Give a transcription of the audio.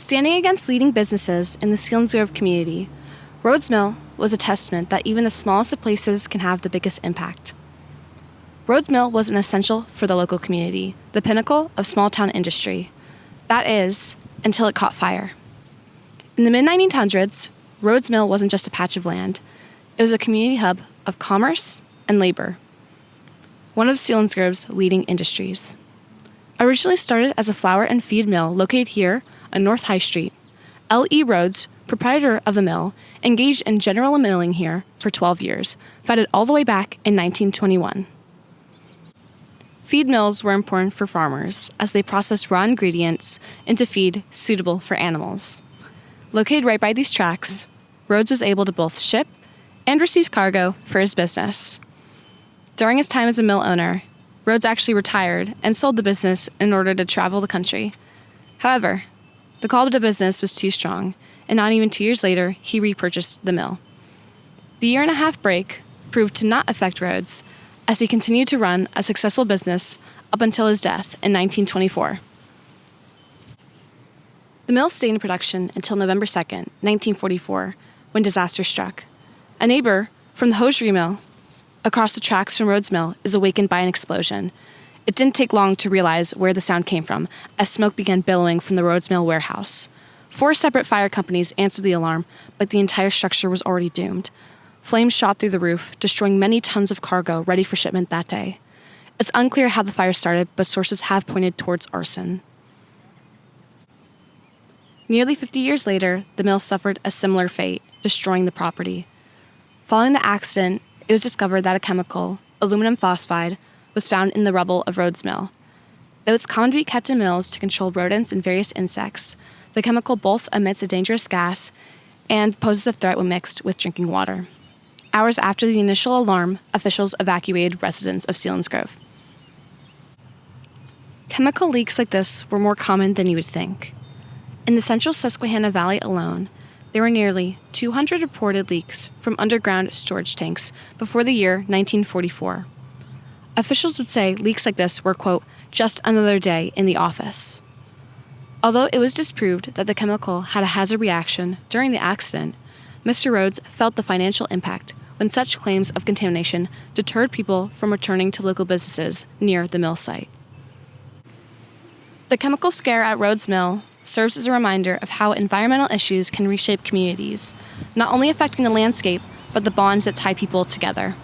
Standing against leading businesses in the Selinsgrove community, Rhoads Mill was a testament that even the smallest of places can have the biggest impact. Rhoads Mill was an essential for the local community, the pinnacle of small-town industry. That is, until it caught fire. In the mid-1900s, Rhoads Mill wasn't just a patch of land. It was a community hub of commerce and labor, one of Selinsgrove's leading industries. Originally started as a flour and feed mill located here on North High Street, L.E. Rhoads, proprietor of the mill, engaged in general milling here for 12 years, founded all the way back in 1921. Feed mills were important for farmers as they processed raw ingredients into feed suitable for animals. Located right by these tracks, Rhoads was able to both ship and receive cargo for his business. During his time as a mill owner, Rhoads actually retired and sold the business in order to travel the country. However, the call to business was too strong, and not even 2 years later, he repurchased the mill. The year-and-a-half break proved to not affect Rhoads, as he continued to run a successful business up until his death in 1924. The mill stayed in production until November 2nd, 1944, when disaster struck. A neighbor from the hosiery mill across the tracks from Rhoads Mill is awakened by an explosion. It didn't take long to realize where the sound came from, as smoke began billowing from the Rhoads Mill warehouse. 4 separate fire companies answered the alarm, but the entire structure was already doomed. Flames shot through the roof, destroying many tons of cargo ready for shipment that day. It's unclear how the fire started, but sources have pointed towards arson. Nearly 50 years later, the mill suffered a similar fate, destroying the property. Following the accident, it was discovered that a chemical, aluminum phosphide, was found in the rubble of Rhoads Mill. Though it's common to be kept in mills to control rodents and various insects, the chemical both emits a dangerous gas and poses a threat when mixed with drinking water. Hours after the initial alarm, officials evacuated residents of Selinsgrove. Chemical leaks like this were more common than you would think. In the central Susquehanna Valley alone, there were nearly 200 reported leaks from underground storage tanks before the year 1944. Officials would say leaks like this were, quote, just another day in the office. Although it was disproved that the chemical had a hazard reaction during the accident, Mr. Rhoads felt the financial impact when such claims of contamination deterred people from returning to local businesses near the mill site. The chemical scare at Rhoads Mill serves as a reminder of how environmental issues can reshape communities, not only affecting the landscape, but the bonds that tie people together.